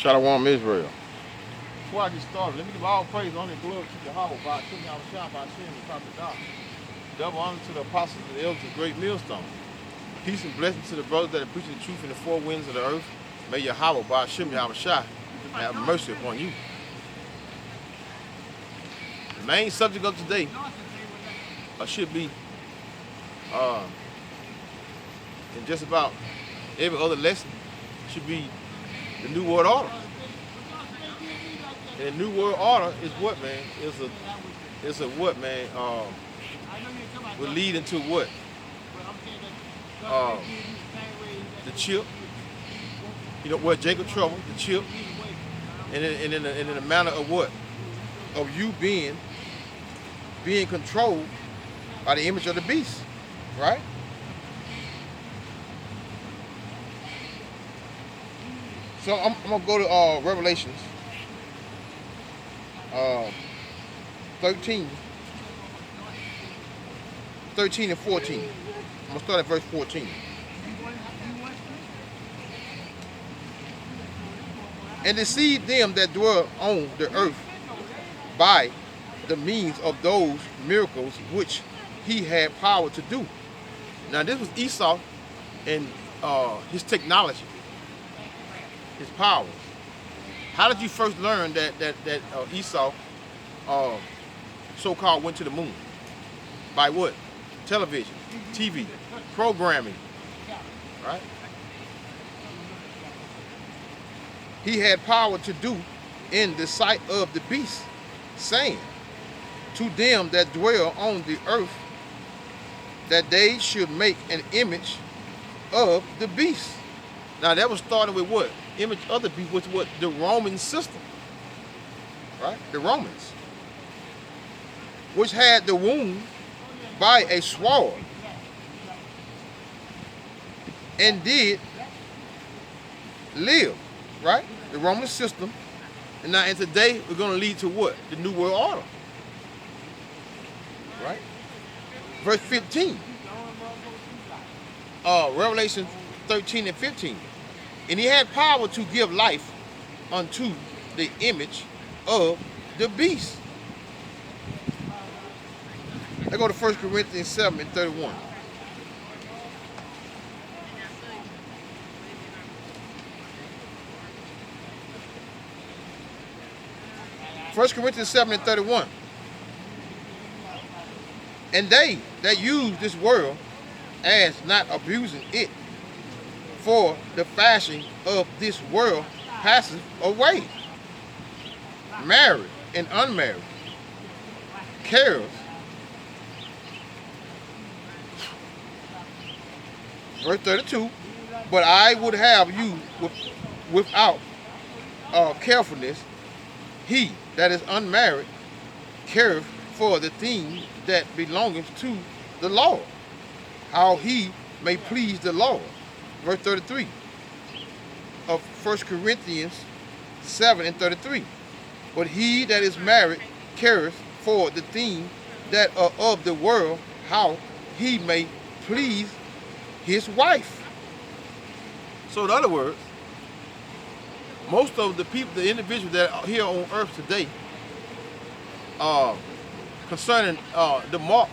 Shalom Israel. Before I get started, let me give all praise on the glory to Jehovah by Shimmy Shah by Shem and Prophet God. Double honor to the apostles and the elders of the great millstone. Peace and blessing to the brothers that are preaching the truth in the four winds of the earth. May Yahweh by Shimmy Shah have mercy upon you. The main subject of today should be in just about every other lesson should be the New World Order. And the New World Order is what, man? It's a what, man? Will lead into what? The chip. You know where Jacob trouble, the chip, and in the manner of what? Of you being controlled by the image of the beast, right? So I'm gonna go to Revelations 13 and 14. I'm gonna start at verse 14. And deceive them that dwell on the earth by the means of those miracles which he had power to do. Now this was Esau and his technology, his power. How did you first learn that Esau so-called went to the moon? By what? Television, TV, programming, right? He had power to do in the sight of the beast, saying to them that dwell on the earth that they should make an image of the beast. Now that was starting with what? Image of the beast, which was what? The Roman system, right? The Romans, which had the wound by a sword and did live, right? The Roman system. And today we're going to lead to what? The New World Order, right? Verse 15, Revelation 13 and 15. And he had power to give life unto the image of the beast. Let's go to 1 Corinthians 7 and 31. First Corinthians 7 and 31. And they that use this world as not abusing it, for the fashion of this world passes away. Married and unmarried, cares. Verse 32, but I would have you without carefulness. He that is unmarried careth for the thing that belongeth to the Lord, how he may please the Lord. Verse 33 of 1 Corinthians 7 and 33. But he that is married careth for the thing that are of the world, how he may please his wife. So in other words, most of the people, the individuals that are here on earth today, concerning the mark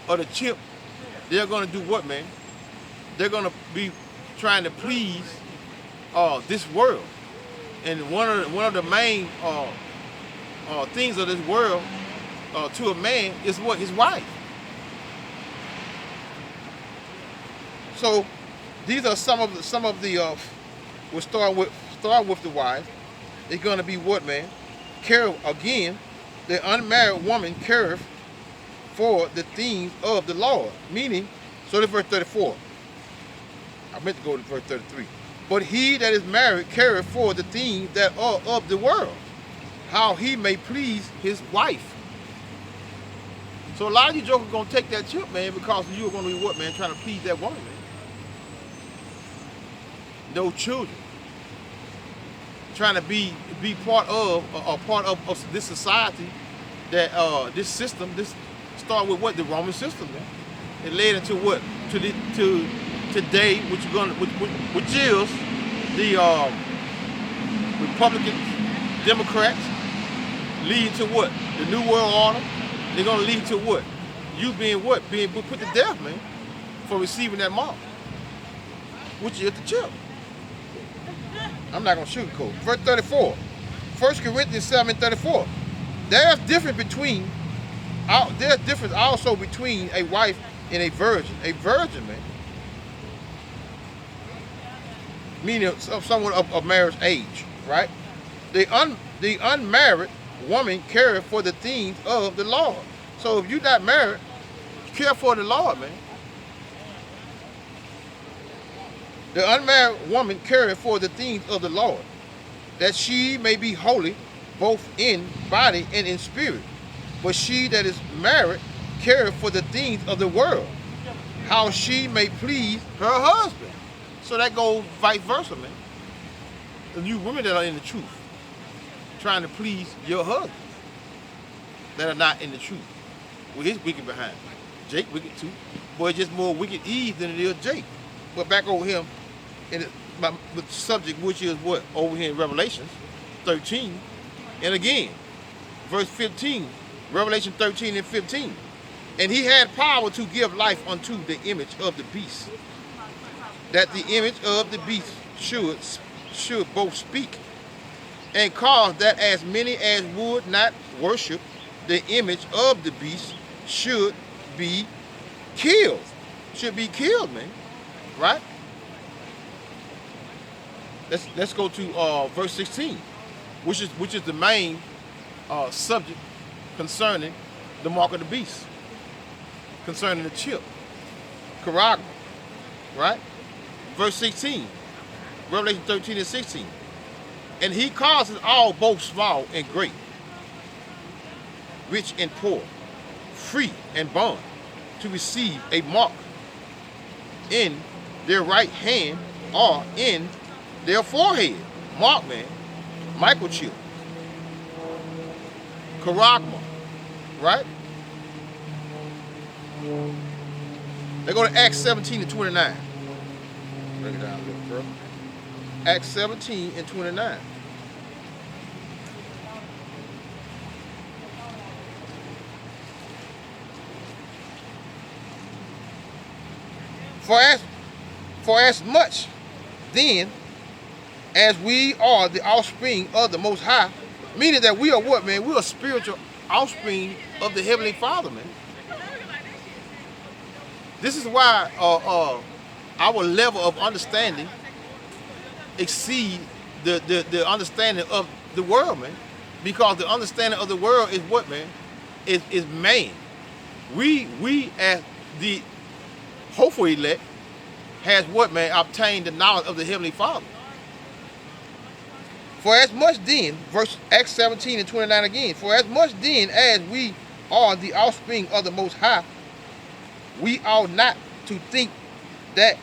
or the chip, they're going to do what, man? They're going to be trying to please this world. And one of the main things of this world to a man is what? His wife. So these are some of the we'll start with the wife. It's going to be what, man? Care again. The unmarried woman careth for the things of the Lord. Meaning, so that's verse 34. I meant to go to verse 33. But he that is married careth for the things that are of the world, how he may please his wife. So a lot of you jokers gonna take that chip, man, because you're gonna be what, man? Trying to please that woman, man. No children. Trying to be part of this society, that this system. This start with what? The Roman system, man. It led into what? To today, which is the Republicans, Democrats, leading to what? The New World Order. They're gonna lead to what? You being what? Being put to death, man, for receiving that mark, which is the chip. I'm not gonna sugarcoat. Verse 34. 1 Corinthians 7:34. There's difference also between a wife and a virgin. A virgin, man, meaning of someone of marriage age, right? The unmarried woman care for the things of the Lord. So if you're not married, care for the Lord, man. The unmarried woman care for the things of the Lord, that she may be holy both in body and in spirit. But she that is married care for the things of the world, how she may please her husband. So that goes vice versa, man. And you women that are in the truth, trying to please your husband, that are not in the truth. Well, he's wicked behind. Jake wicked too. Boy, it's just more wicked Eve than it is Jake. But back over him, in the subject, which is what? Over here in Revelation 13. And again, verse 15, Revelation 13 and 15. And he had power to give life unto the image of the beast, that the image of the beast should both speak, and cause that as many as would not worship the image of the beast should be killed. Should be killed, man. Right? Let's go to verse 16, which is the main subject concerning the mark of the beast, concerning the chip, charagma, right? Verse 16, Revelation 13 and 16. And he causes all, both small and great, rich and poor, free and bond, to receive a mark in their right hand or in their forehead. Mark, man, microchip, charagma, right? They go to Acts 17 and 29. Bring it down a little further. Acts 17 and 29. For as much then as we are the offspring of the Most High, meaning that we are what, man? We are spiritual offspring of the Heavenly Father, man. This is why our level of understanding exceed the understanding of the world, man. Because the understanding of the world is what, man? Is man. We as the hopeful elect has what, man? Obtained the knowledge of the Heavenly Father. For as much then, verse Acts 17 and 29 again, for as much then as we are the offspring of the Most High, we ought not to think that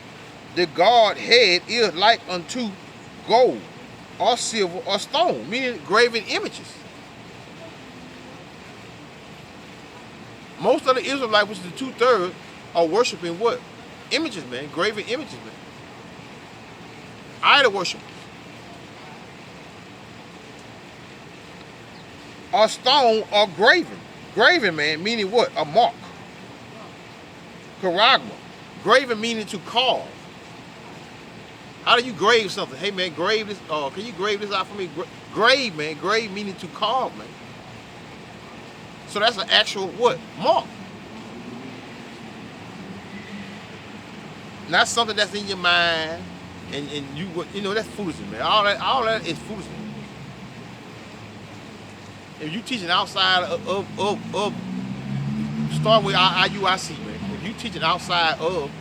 the Godhead is like unto gold or silver or stone, meaning graven images. Most of the Israelites, which is the 2/3, are worshiping what? Images, man. Graven images, man. Idol worshipers. Or stone or graven. Graven, man, meaning what? A mark. Charagma. Graven meaning to carve. How do you grave something? Hey, man, grave this. Can you grave this out for me? Grave, man. Grave meaning to carve, man. So that's an actual what? Mark. Not something that's in your mind, and you know that's foolishness, man. All that is foolishness. If you teaching outside of start with IUIC, man. If you teaching outside of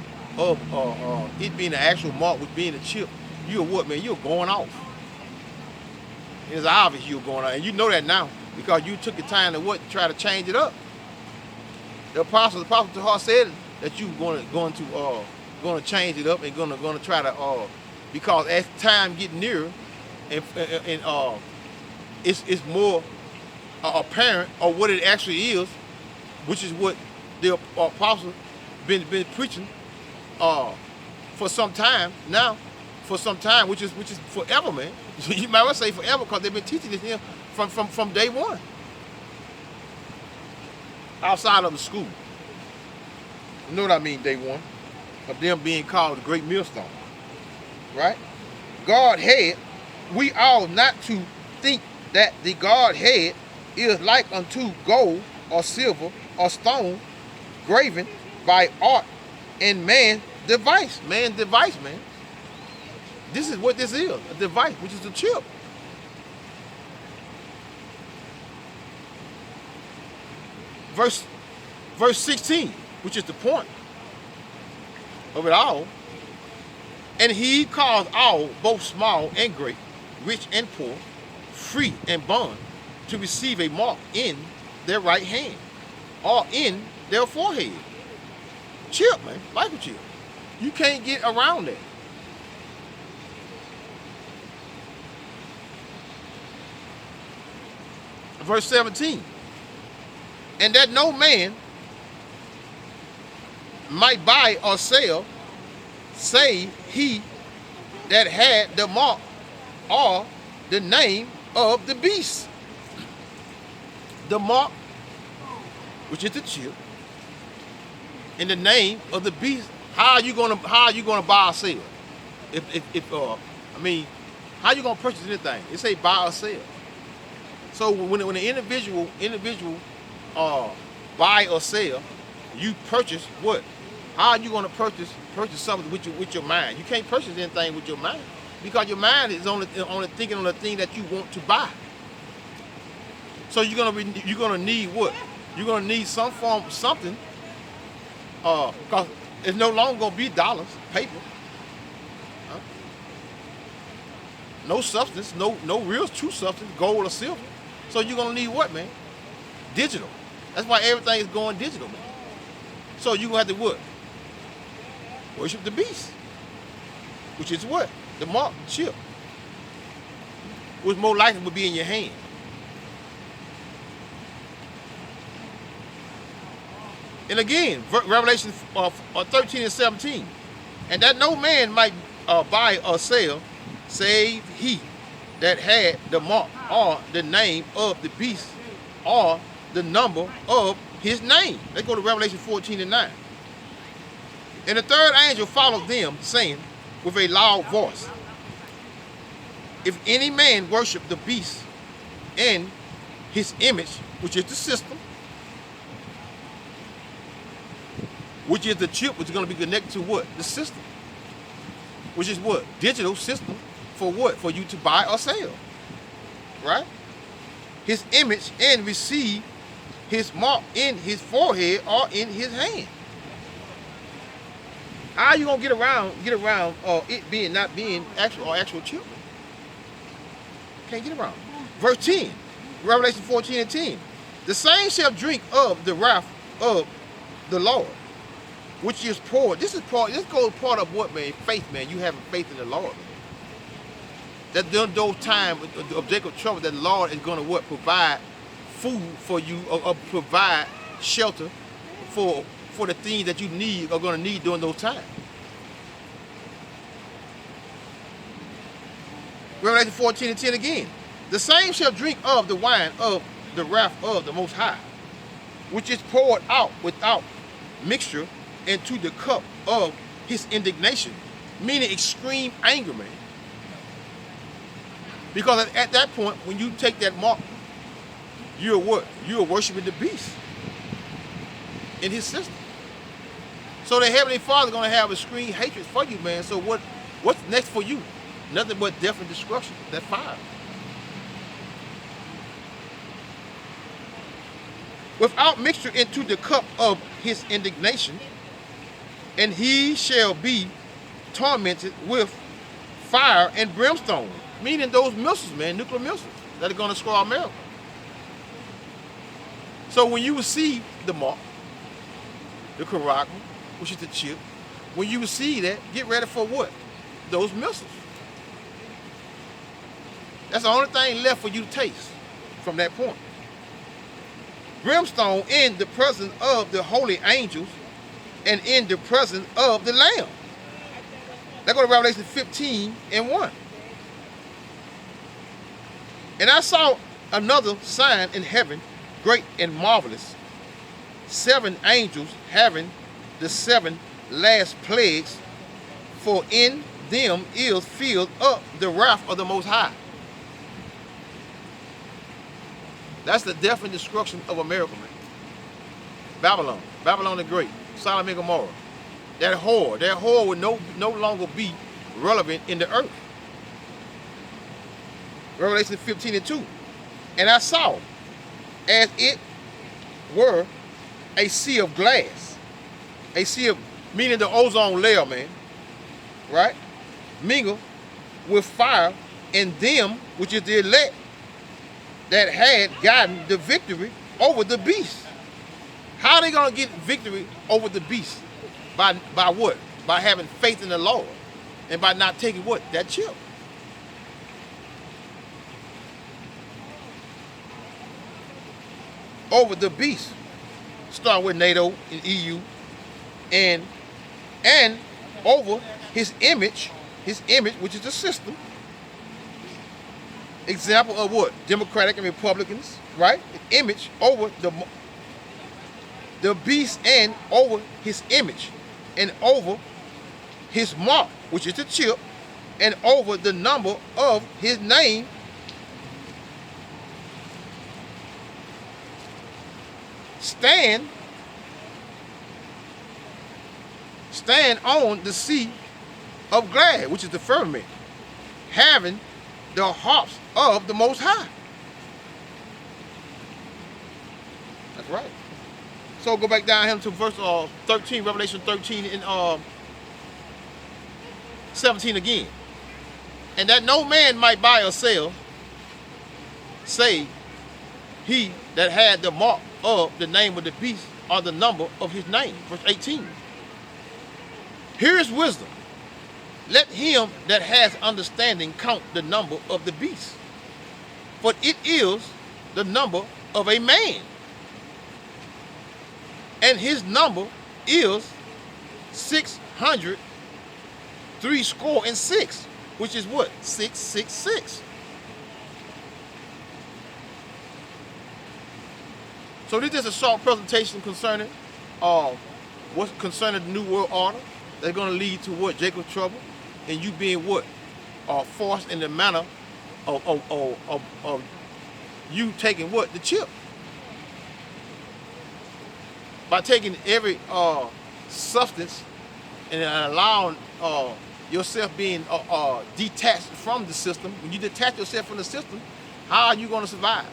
it being an actual mark with being a chip, you're what, man? You're going off. It's obvious you're going off, and you know that now because you took the time to what? Try to change it up. The apostle Tahar said that you were going to change it up and going to try to because as time get nearer and it's more apparent of what it actually is, which is what the apostle been preaching for some time now, for some time, which is forever, man. You might well say forever because they've been teaching this here from day one. Outside of the school. You know what I mean, day one? Of them being called the great millstone. Right? Godhead, we ought not to think that the Godhead is like unto gold or silver or stone graven by art and man's device. Man's device, man. This is what this is, a device, which is a chip. Verse 16, which is the point of it all. And he caused all, both small and great, rich and poor, free and bond, to receive a mark in their right hand or in their forehead. Chip, man, microchip. You can't get around that. Verse 17. And that no man might buy or sell, save he that had the mark or the name of the beast. The mark, which is the chip, and the name of the beast. How are you gonna buy or sell? How you gonna purchase anything? It say buy or sell. So when the individual buy or sell, you purchase what? How are you going to purchase something with your mind? You can't purchase anything with your mind because your mind is only thinking on the thing that you want to buy. So you're gonna need what? You're gonna need some form something. Because it's no longer gonna be dollars, paper. No substance, no real true substance, gold or silver. So you're gonna need what, man? Digital. That's why everything is going digital, man. So you're gonna have to what? Worship the beast. Which is what? The mark, chip. Which more likely would be in your hand. And again, Revelation 13 and 17. And that no man might buy or sell, save he that had the mark or the name of the beast or the number of his name. Let's go to Revelation 14 and 9. And the third angel followed them, saying with a loud voice, if any man worship the beast and his image, which is the system, which is the chip, which is going to be connected to what? The system. Which is what? Digital system for what? For you to buy or sell. Right? His image and receive his mark in his forehead or in his hand. How are you going to get around it being not being actual chip? Can't get around. Verse 10, Revelation 14 and 10. The same shall drink of the wrath of the Lord, which is poured. This goes part of what, man? Faith, man. You having faith in the Lord, man. That during those times of Jacob's trouble, that the Lord is going to what? Provide food for you, or provide shelter for the things that you need, are going to need during those times. Revelation 14 and 10 again. The same shall drink of the wine of the wrath of the Most High, which is poured out without mixture into the cup of his indignation, meaning extreme anger, man. Because at that point, when you take that mark, you're what? You're worshiping the beast in his system. So the Heavenly Father is going to have extreme hatred for you, man. So what's next for you? Nothing but death and destruction. That fire. Without mixture into the cup of his indignation, and he shall be tormented with fire and brimstone. Meaning those missiles, man, nuclear missiles that are going to destroy America. So when you see the mark, the Karagma, which is the chip, when you see that, get ready for what? Those missiles. That's the only thing left for you to taste from that point. Brimstone in the presence of the holy angels and in the presence of the Lamb. Let's go to Revelation 15 and 1. And I saw another sign in heaven, great and marvelous, 7 angels having the 7 last plagues, for in them is filled up the wrath of the Most High. That's the death and destruction of America, man. Babylon the Great, Sodom and Gomorrah. That whore would no longer be relevant in the earth. Revelation 15 and 2. And I saw, as it were, a sea of glass. A sea of, meaning the ozone layer, man. Right? Mingled with fire, and them, which is the elect, that had gotten the victory over the beast. How are they going to get victory over the beast? By what? By having faith in the Lord. And by not taking what? That chip. Over the beast. Start with NATO and EU. And over his image, which is the system. Example of what? Democratic and Republicans, right? Image over the beast, and over his image, and over his mark, which is the chip, and over the number of his name. Stand on the sea of glass, which is the firmament, having the harps of the Most High. That's right. So go back down here to verse 13, Revelation 13 and 17 again. And that no man might buy or sell, save he that had the mark of the name of the beast or the number of his name. Verse 18. Here is wisdom. Let him that has understanding count the number of the beast, for it is the number of a man, and his number is 666, which is what? 666. So this is a short presentation concerning what's concerning the New World Order. That's going to lead to what? Jacob's trouble, and you being what? Forced in the manner of you taking what? The chip. By taking every substance and allowing yourself being detached from the system. When you detach yourself from the system, how are you going to survive?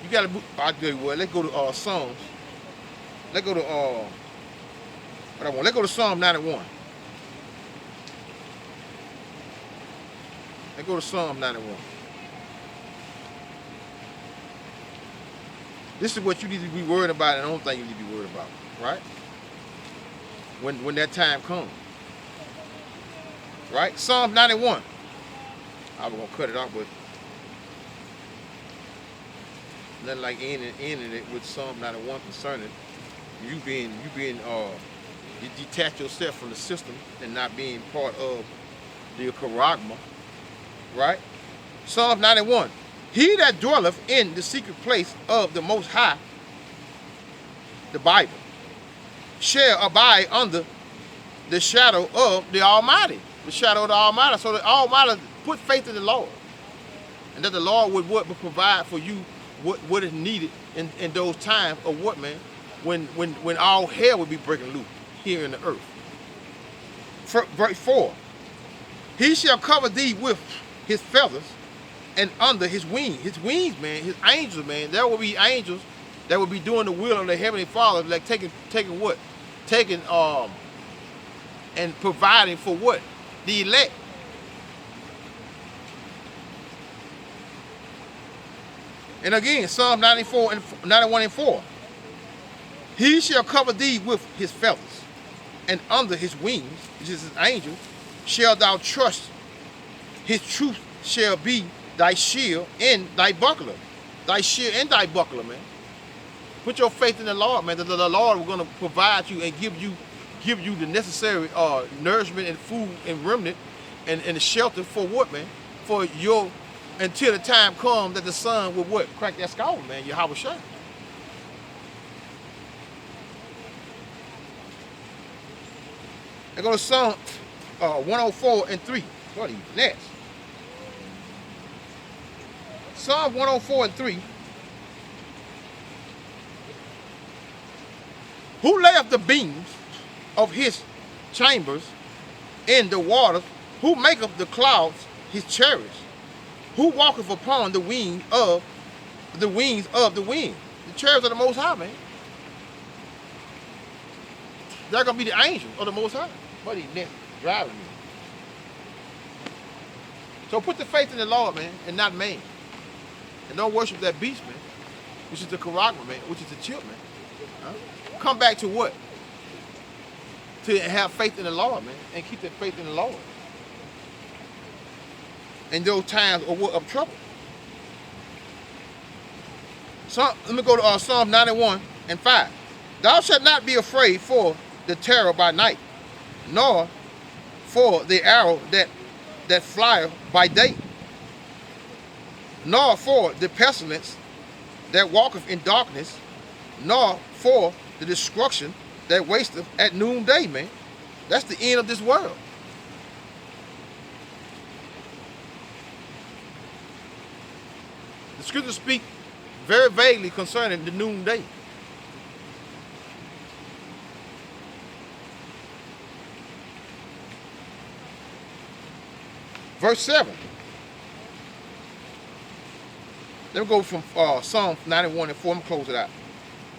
You got to. I'll tell you what. Let's go to Psalms. Let's go to Let's go to Psalm 91. Let's go to Psalm 91. This is what you need to be worried about, and the only thing you need to be worried about, right? When that time comes. Right? Psalm 91. I was gonna cut it off, but nothing like ending it with Psalm 91 concerning you detach yourself from the system and not being part of the charagma, right? Psalm 91. He that dwelleth in the secret place of the Most High, the Bible, shall abide under the shadow of the Almighty. The shadow of the Almighty. So the Almighty, put faith in the Lord. And that the Lord would provide for you what is needed in those times of what, man? When all hell would be breaking loose here in the earth. Verse 4. He shall cover thee with his feathers, and under his wings. His wings, man, his angels, man. There will be angels that will be doing the will of the Heavenly Father, like taking what? Taking and providing for what? The elect. And again, Psalm 91 and 4. He shall cover thee with his feathers, and under his wings, which is his angel, shalt thou trust. His truth shall be thy shield and thy buckler. Thy shield and thy buckler, man. Put your faith in the Lord, man. The Lord is going to provide you and give give you the necessary nourishment and food and remnant and the shelter for what, man? For your, until the time comes that the sun will what? Crack that skull, man. Yahweh Shai. They go to Psalm 104:3. What are you next? Psalm 104:3. Who layeth the beams of his chambers in the waters? Who maketh the clouds his chariots? Who walketh upon the wings of the wind? The chariots of the Most High, man. They're gonna be the angels of the Most High. What are you next? Driving me. So put the faith in the Lord, man, and not man. And don't worship that beast, man, which is the Karagma, man, which is the chip, man. Huh? Come back to what? To have faith in the Lord, man, and keep that faith in the Lord. In those times of trouble. So, let me go to Psalm 91:5. Thou shalt not be afraid for the terror by night, nor for the arrow that flieth by day, nor for the pestilence that walketh in darkness, nor for the destruction that wasteth at noonday, man. That's the end of this world. The scriptures speak very vaguely concerning the noonday. Verse 7. Let me go from Psalm 91:4. I'm going to close it out.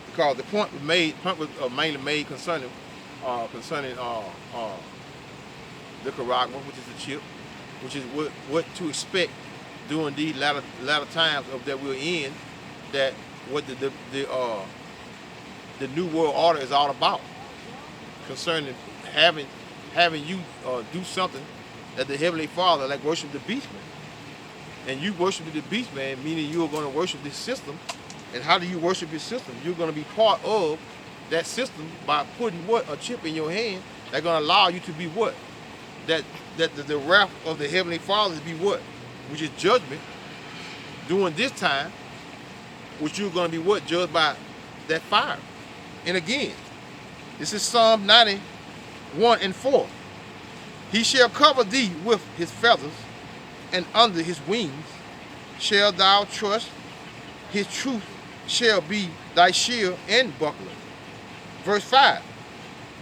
Because the point was mainly made concerning the Karagma, which is the chip, which is what to expect during these latter times of that we're in, that what the new world order is all about, concerning having you do something that the Heavenly Father, like worship the beast, man. And you worship the beast, man, meaning you're going to worship this system. And how do you worship your system? You're going to be part of that system by putting what? A chip in your hand that's going to allow you to be what? That the wrath of the Heavenly Father to be what? Which is judgment during this time, which you're going to be what? Judged by that fire. And again, this is Psalm 91:4. He shall cover thee with his feathers, and under his wings shalt thou trust. His truth shall be thy shield and buckler. Verse 5.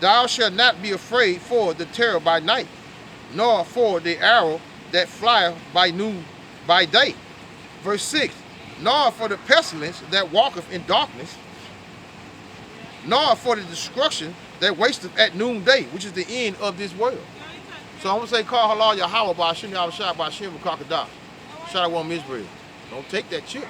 Thou shalt not be afraid for the terror by night, nor for the arrow that flieth by day. Verse 6. Nor for the pestilence that walketh in darkness, nor for the destruction that wasteth at noonday, which is the end of this world. So I'm going to say, call halal Yahweh by Hashem Yahweh Shai by Hashem Kakadah. Shout out one Mizrael. Don't take that chip.